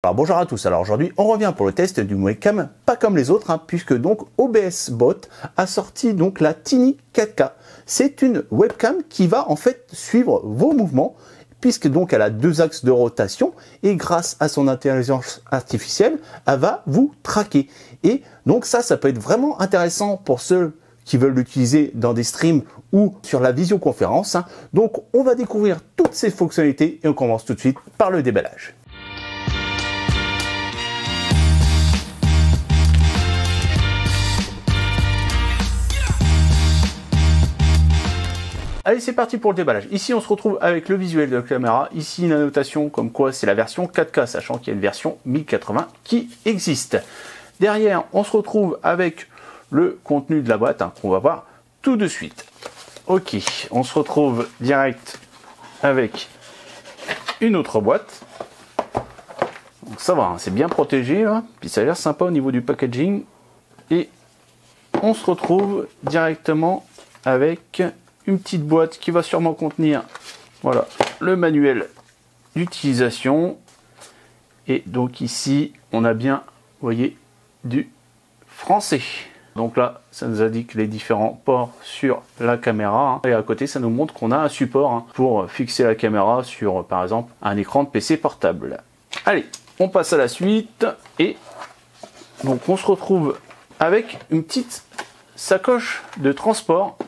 Alors bonjour à tous, alors aujourd'hui on revient pour le test d'une webcam pas comme les autres, puisque donc OBS Bot a sorti donc la Tiny 4K. C'est une webcam qui va en fait suivre vos mouvements, puisque donc elle a deux axes de rotation et grâce à son intelligence artificielle, elle va vous traquer. Et donc ça peut être vraiment intéressant pour ceux qui veulent l'utiliser dans des streams ou sur la visioconférence. Donc on va découvrir toutes ces fonctionnalités et on commence tout de suite par le déballage. Allez, c'est parti pour le déballage. Ici, on se retrouve avec le visuel de la caméra. Ici, une annotation comme quoi c'est la version 4K, sachant qu'il y a une version 1080 qui existe. Derrière, on se retrouve avec le contenu de la boîte qu'on va voir tout de suite. Ok, on se retrouve direct avec une autre boîte. Donc ça va, c'est bien protégé, là. Puis ça a l'air sympa au niveau du packaging. Et on se retrouve directement avec une petite boîte qui va sûrement contenir, voilà, le manuel d'utilisation. Et donc ici, on a bien, vous voyez, du français. Donc là, ça nous indique les différents ports sur la caméra. Et à côté, ça nous montre qu'on a un support pour fixer la caméra sur, par exemple, un écran de PC portable. Allez, on passe à la suite. Et donc, on se retrouve avec une petite sacoche de transport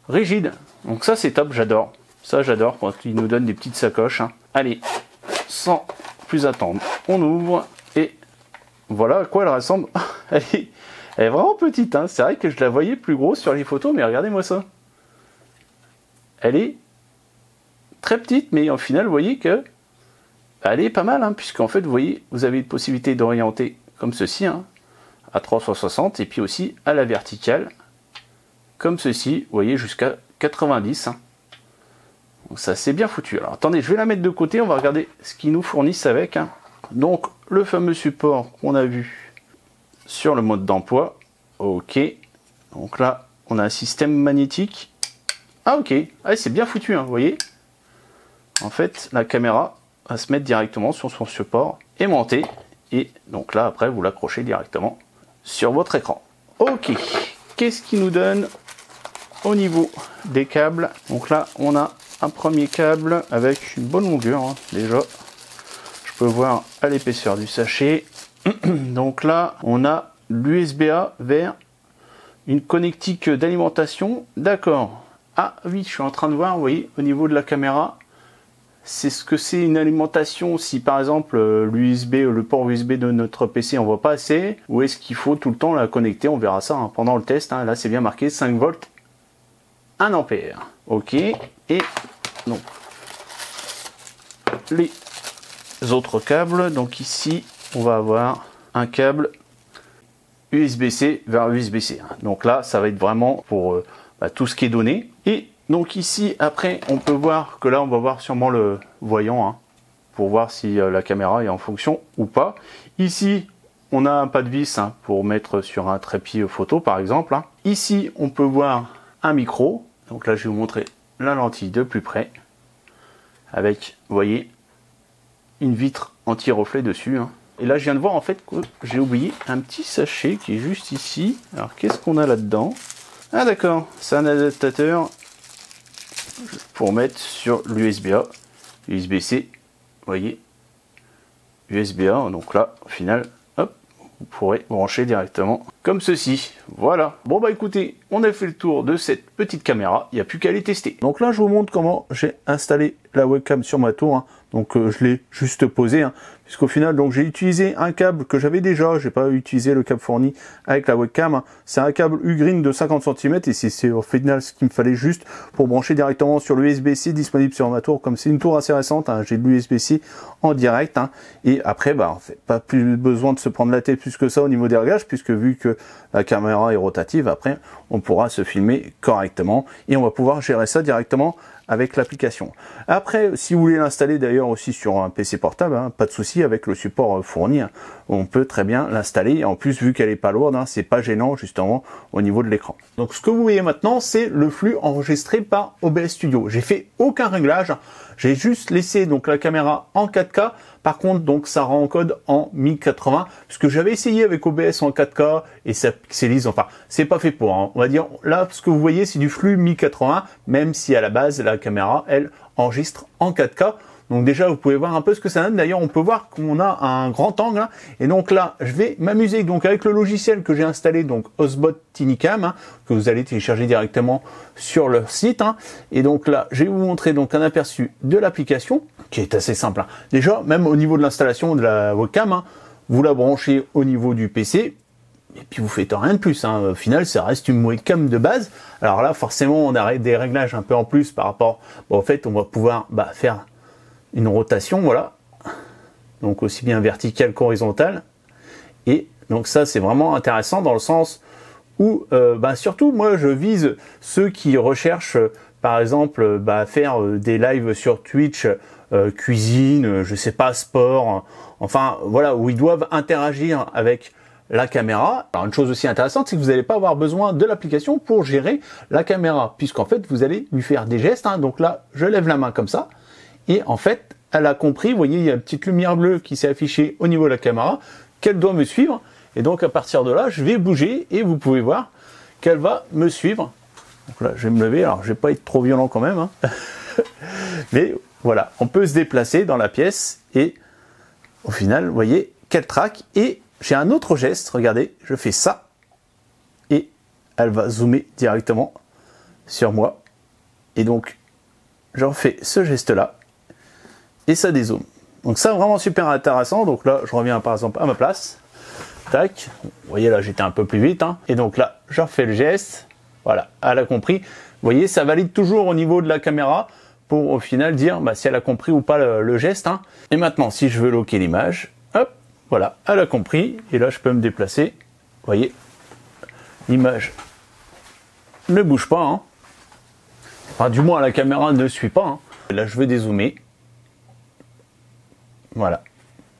rigide. Donc ça c'est top, j'adore. Ça j'adore quand ils nous donnent des petites sacoches. Allez, sans plus attendre, on ouvre et voilà à quoi elle ressemble. Elle est vraiment petite. C'est vrai que je la voyais plus grosse sur les photos, mais regardez-moi ça. Elle est très petite, mais au final vous voyez que elle est pas mal, puisqu'en fait vous voyez, vous avez une possibilité d'orienter comme ceci, à 360 et puis aussi à la verticale. Comme ceci, vous voyez, jusqu'à 90. Donc ça c'est bien foutu. Alors attendez, je vais la mettre de côté, on va regarder ce qu'ils nous fournissent avec. Donc le fameux support qu'on a vu sur le mode d'emploi. Ok. Donc là, on a un système magnétique. Ah ok, c'est bien foutu, vous voyez. En fait, la caméra va se mettre directement sur son support aimanté. Et donc là, après, vous l'accrochez directement sur votre écran. Ok. Qu'est-ce qu'il nous donne au niveau des câbles? Donc là, on a un premier câble avec une bonne longueur. Déjà, je peux voir à l'épaisseur du sachet. Donc là, on a l'USB-A vers une connectique d'alimentation. D'accord. Ah oui, je suis en train de voir, vous voyez, au niveau de la caméra, c'est ce que c'est une alimentation. Si par exemple le port USB de notre PC on voit pas assez, ou est-ce qu'il faut tout le temps la connecter? On verra ça pendant le test. Là c'est bien marqué 5 volts 1 ampère. Ok. Et donc les autres câbles. Donc ici on va avoir un câble USB-C vers USB-C. Donc là ça va être vraiment pour tout ce qui est donné. Et donc ici, après, on peut voir que là, on va voir sûrement le voyant pour voir si la caméra est en fonction ou pas. Ici, on a un pas de vis pour mettre sur un trépied photo, par exemple. Ici, on peut voir un micro. Donc là, je vais vous montrer la lentille de plus près. Avec, vous voyez, une vitre anti-reflet dessus. Et là, je viens de voir en fait que j'ai oublié un petit sachet qui est juste ici. Alors, qu'est-ce qu'on a là-dedans? Ah d'accord, c'est un adaptateur pour mettre sur l'USB-A, USB-C, vous voyez, USB-A, donc là, au final, hop, vous pourrez brancher directement comme ceci. Voilà. Bon bah écoutez, on a fait le tour de cette petite caméra, il n'y a plus qu'à les tester. Donc là, je vous montre comment j'ai installé la webcam sur ma tour. Donc je l'ai juste posé, puisqu'au final, donc j'ai utilisé un câble que j'avais déjà, j'ai pas utilisé le câble fourni avec la webcam. C'est un câble U-Green de 50 cm et c'est au final ce qu'il me fallait juste pour brancher directement sur l'USB-C disponible sur ma tour. Comme c'est une tour assez récente, j'ai de l'USB-C en direct. Et après, en fait, pas plus besoin de se prendre la tête plus que ça au niveau des réglages, puisque vu que la caméra est rotative, après, on pourra se filmer correctement et on va pouvoir gérer ça directement avec l'application. Après, si vous voulez l'installer d'ailleurs aussi sur un PC portable, hein, pas de souci avec le support fourni, hein, on peut très bien l'installer. En plus, vu qu'elle est pas lourde, hein, c'est pas gênant justement au niveau de l'écran. Donc ce que vous voyez maintenant, c'est le flux enregistré par OBS Studio. J'ai fait aucun réglage, j'ai juste laissé donc la caméra en 4K. Par contre, donc ça rend-encode en 1080, parce que j'avais essayé avec OBS en 4K et ça pixelise. Enfin, c'est pas fait pour. Hein. On va dire là, ce que vous voyez, c'est du flux 1080, même si à la base la caméra, elle, enregistre en 4K. Donc déjà, vous pouvez voir un peu ce que ça donne. D'ailleurs, on peut voir qu'on a un grand angle. Hein. Et donc là, je vais m'amuser donc avec le logiciel que j'ai installé, donc Osbot TinyCam, hein, que vous allez télécharger directement sur leur site. Hein. Et donc là, je vais vous montrer donc un aperçu de l'application, qui est assez simple. Hein. Déjà, même au niveau de l'installation de la webcam, hein, vous la branchez au niveau du PC. Et puis vous faites rien de plus, hein. Au final ça reste une webcam de base. Alors là forcément on a des réglages un peu en plus par rapport, bon, en fait on va pouvoir faire une rotation, voilà, donc aussi bien verticale qu'horizontale. Et donc ça c'est vraiment intéressant dans le sens où surtout moi je vise ceux qui recherchent par exemple faire des lives sur Twitch, cuisine, je sais pas, sport, enfin voilà, où ils doivent interagir avec la caméra. Alors une chose aussi intéressante, c'est que vous n'allez pas avoir besoin de l'application pour gérer la caméra, puisqu'en fait vous allez lui faire des gestes. Hein. Donc là, je lève la main comme ça, et en fait, elle a compris. Vous voyez, il y a une petite lumière bleue qui s'est affichée au niveau de la caméra, qu'elle doit me suivre. Et donc à partir de là, je vais bouger, et vous pouvez voir qu'elle va me suivre. Donc là, je vais me lever. Alors je vais pas être trop violent quand même, hein. Mais voilà, on peut se déplacer dans la pièce, et au final, vous voyez qu'elle traque. Et j'ai un autre geste, regardez, je fais ça, et elle va zoomer directement sur moi. Et donc, je refais ce geste-là, et ça dézoome. Donc ça, vraiment super intéressant. Donc là, je reviens par exemple à ma place. Tac, vous voyez là, j'étais un peu plus vite. Hein. Et donc là, je refais le geste. Voilà, elle a compris. Vous voyez, ça valide toujours au niveau de la caméra pour au final dire si elle a compris ou pas le geste. Hein. Et maintenant, si je veux loquer l'image, hop, voilà, elle a compris, et là je peux me déplacer. Vous voyez, l'image ne bouge pas, hein. Enfin du moins la caméra ne suit pas. Hein. Là je vais dézoomer. Voilà.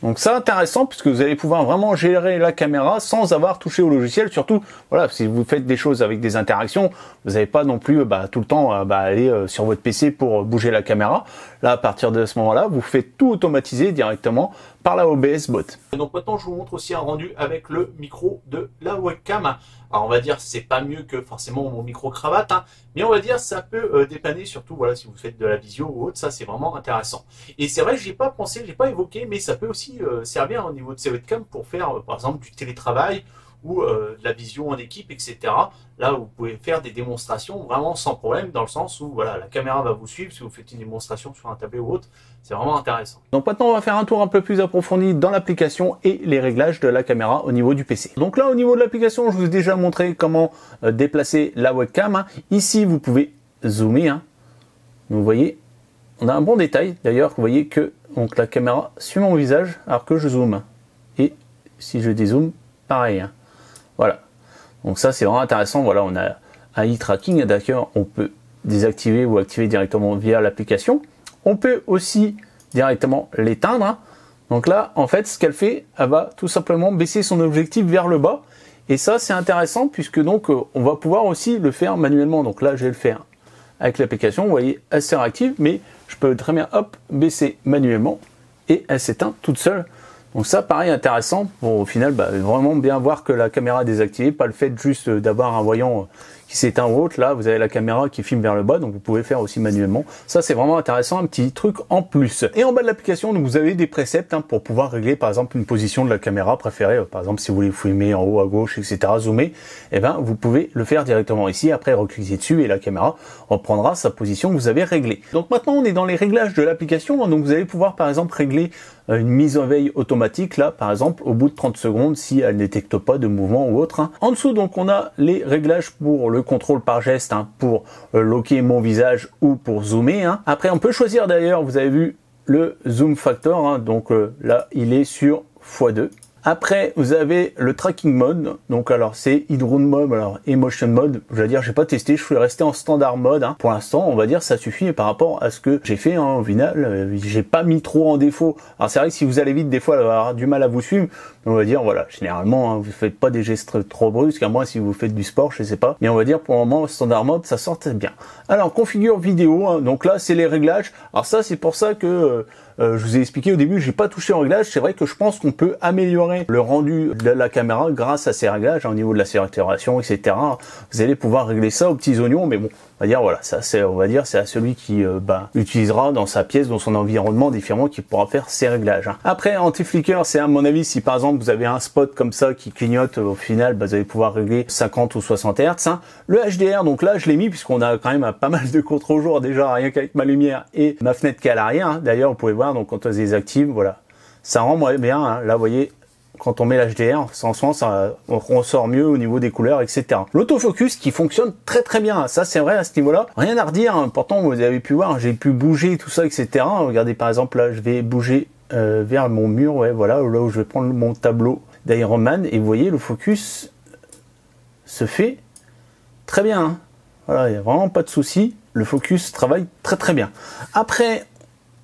Donc c'est intéressant puisque vous allez pouvoir vraiment gérer la caméra sans avoir touché au logiciel. Surtout, voilà, si vous faites des choses avec des interactions, vous n'avez pas non plus tout le temps aller sur votre PC pour bouger la caméra. Là, à partir de ce moment-là, vous faites tout automatiser directement par la OBS Bot. Donc maintenant, je vous montre aussi un rendu avec le micro de la webcam. Alors on va dire c'est pas mieux que forcément mon micro cravate, hein, mais on va dire ça peut dépanner, surtout voilà si vous faites de la visio ou autre, ça c'est vraiment intéressant. Et c'est vrai que j'ai pas pensé, j'ai pas évoqué, mais ça peut aussi servir au niveau de ces webcams pour faire par exemple du télétravail ou de la visio en équipe, etc. Là, vous pouvez faire des démonstrations vraiment sans problème, dans le sens où voilà, la caméra va vous suivre si vous faites une démonstration sur un tablet ou autre. C'est vraiment intéressant. Donc maintenant, on va faire un tour un peu plus approfondi dans l'application et les réglages de la caméra au niveau du PC. Donc là, au niveau de l'application, je vous ai déjà montré comment déplacer la webcam. Hein. Ici, vous pouvez zoomer. Hein. Vous voyez, on a un bon détail. D'ailleurs, vous voyez que donc, la caméra suit mon visage alors que je zoome. Et si je dézoome, pareil. Hein. Voilà. Donc ça, c'est vraiment intéressant. Voilà, on a un eye tracking. D'ailleurs, on peut désactiver ou activer directement via l'application. On peut aussi directement l'éteindre. Hein. Donc là, en fait, ce qu'elle fait, elle va tout simplement baisser son objectif vers le bas. Et ça, c'est intéressant puisque donc on va pouvoir aussi le faire manuellement. Donc là, je vais le faire avec l'application. Vous voyez, elle s'est réactive, mais je peux très bien, hop, baisser manuellement et elle s'éteint toute seule. Donc ça, pareil, intéressant pour au final vraiment bien voir que la caméra est désactivée, pas le fait juste d'avoir un voyant qui s'éteint ou autre. Là, vous avez la caméra qui filme vers le bas, donc vous pouvez le faire aussi manuellement. Ça, c'est vraiment intéressant, un petit truc en plus. Et en bas de l'application, vous avez des préceptes pour pouvoir régler, par exemple, une position de la caméra préférée. Par exemple, si vous voulez filmer en haut, à gauche, etc., zoomer, vous pouvez le faire directement ici. Après, recliquer dessus et la caméra reprendra sa position que vous avez réglée. Donc maintenant, on est dans les réglages de l'application. Donc vous allez pouvoir, par exemple, régler une mise en veille automatique, là, par exemple, au bout de 30 secondes, si elle ne détecte pas de mouvement ou autre. Hein. En dessous, donc, on a les réglages pour le contrôle par geste, pour loquer mon visage ou pour zoomer. Hein. Après, on peut choisir d'ailleurs, vous avez vu, le zoom factor. Hein. Donc là, il est sur x2. Après, vous avez le tracking mode. Donc, alors, c'est drone mode, alors, et motion mode. Je veux dire, j'ai pas testé. Je suis resté en standard mode. Hein. Pour l'instant, on va dire, ça suffit par rapport à ce que j'ai fait. Hein. Au final, j'ai pas mis trop en défaut. Alors, c'est vrai que si vous allez vite, des fois, elle va avoir du mal à vous suivre. On va dire, voilà, généralement, hein, vous faites pas des gestes trop brusques, à moins si vous faites du sport, je sais pas. Mais on va dire, pour le moment, standard mode, ça sort bien. Alors, configure vidéo. Hein. Donc là, c'est les réglages. Alors ça, c'est pour ça que je vous ai expliqué au début, j'ai pas touché au réglage. C'est vrai que je pense qu'on peut améliorer le rendu de la caméra grâce à ces réglages, hein, au niveau de la saturation, etc. Vous allez pouvoir régler ça aux petits oignons, mais bon, on va dire voilà, ça c'est, on va dire, c'est à celui qui l'utilisera dans sa pièce, dans son environnement différent, qui pourra faire ces réglages. Hein. Après, anti-flicker, c'est à mon avis, si par exemple vous avez un spot comme ça qui clignote, au final, vous allez pouvoir régler 50 ou 60 Hz. Hein. Le HDR, donc là, je l'ai mis puisqu'on a quand même pas mal de contre-jour déjà, rien qu'avec ma lumière et ma fenêtre qui est à l'arrière. Hein. D'ailleurs, vous pouvez voir, donc quand on les active, voilà, ça rend bien. Hein. Là, vous voyez, quand on met l'HDR, on ressort mieux au niveau des couleurs, etc. L'autofocus qui fonctionne très très bien, ça c'est vrai à ce niveau-là, rien à redire. Hein. Pourtant, vous avez pu voir, j'ai pu bouger tout ça, etc. Regardez par exemple là, je vais bouger vers mon mur, ouais, voilà, là où je vais prendre mon tableau d'Iron Man, et vous voyez, le focus se fait très bien. Hein. Voilà, il n'y a vraiment pas de souci. Le focus travaille très très bien. Après,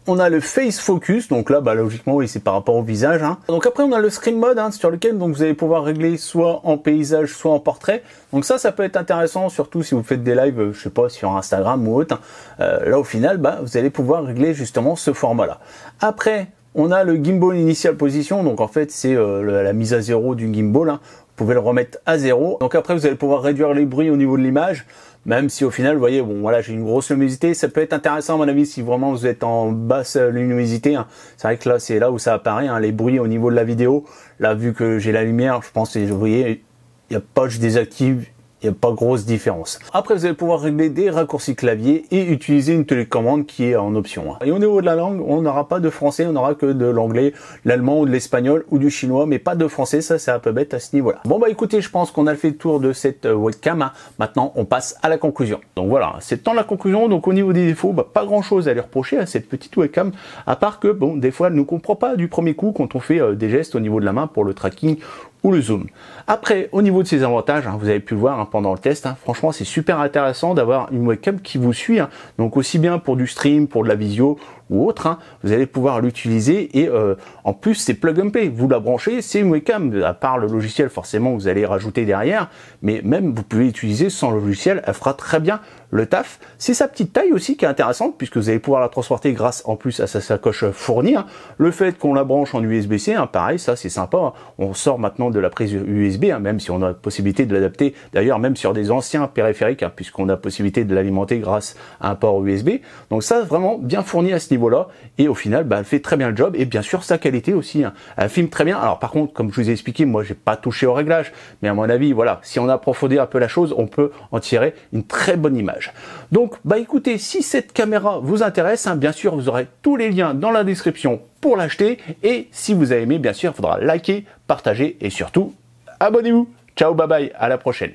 on a le face focus, donc là, logiquement, oui, c'est par rapport au visage. Hein. Donc après, on a le screen mode, hein, sur lequel donc vous allez pouvoir régler soit en paysage, soit en portrait. Donc ça peut être intéressant, surtout si vous faites des lives, je sais pas, sur Instagram ou autre. Hein. Là, au final, vous allez pouvoir régler justement ce format-là. Après, on a le gimbal initial position, donc en fait, c'est la mise à zéro du gimbal. Hein. Vous pouvez le remettre à zéro. Donc après, vous allez pouvoir réduire les bruits au niveau de l'image. Même si au final, vous voyez, bon voilà, j'ai une grosse luminosité, ça peut être intéressant à mon avis si vraiment vous êtes en basse luminosité. Hein. C'est vrai que là, c'est là où ça apparaît, hein, les bruits au niveau de la vidéo. Là, vu que j'ai la lumière, je pense que vous voyez, il n'y a pas, je désactive, il n'y a pas grosse différence. Après, vous allez pouvoir régler des raccourcis clavier et utiliser une télécommande qui est en option. Hein. Et au niveau de la langue, on n'aura pas de français, on n'aura que de l'anglais, l'allemand ou de l'espagnol ou du chinois, mais pas de français, ça c'est un peu bête à ce niveau-là. Bon écoutez, je pense qu'on a fait le tour de cette webcam. Hein. Maintenant, on passe à la conclusion. Donc voilà, c'est temps de la conclusion. Donc au niveau des défauts, pas grand-chose à lui reprocher à cette petite webcam, à part que, bon, des fois, elle ne comprend pas du premier coup quand on fait des gestes au niveau de la main pour le tracking ou le zoom. Après, au niveau de ses avantages, hein, vous avez pu le voir pendant le test, franchement c'est super intéressant d'avoir une webcam qui vous suit, donc aussi bien pour du stream, pour de la visio ou autre, vous allez pouvoir l'utiliser et en plus c'est plug and play, vous la branchez, c'est une webcam, à part le logiciel forcément vous allez rajouter derrière, mais même vous pouvez l'utiliser sans le logiciel, elle fera très bien le taf. C'est sa petite taille aussi qui est intéressante puisque vous allez pouvoir la transporter grâce en plus à sa sacoche fournie. Le fait qu'on la branche en USB-C, pareil, ça c'est sympa, on sort maintenant de la prise USB, même si on a la possibilité de l'adapter, d'ailleurs même sur des anciens périphériques, puisqu'on a la possibilité de l'alimenter grâce à un port USB. Donc ça vraiment bien fourni à ce niveau-là, et au final elle fait très bien le job, et bien sûr sa qualité aussi, elle filme très bien. Alors par contre, comme je vous ai expliqué, moi j'ai pas touché au réglage, mais à mon avis, voilà, si on approfondit un peu la chose, on peut en tirer une très bonne image. Donc écoutez, si cette caméra vous intéresse, bien sûr vous aurez tous les liens dans la description pour l'acheter, et si vous avez aimé, bien sûr il faudra liker, partager et surtout abonnez-vous. Ciao, bye bye, à la prochaine.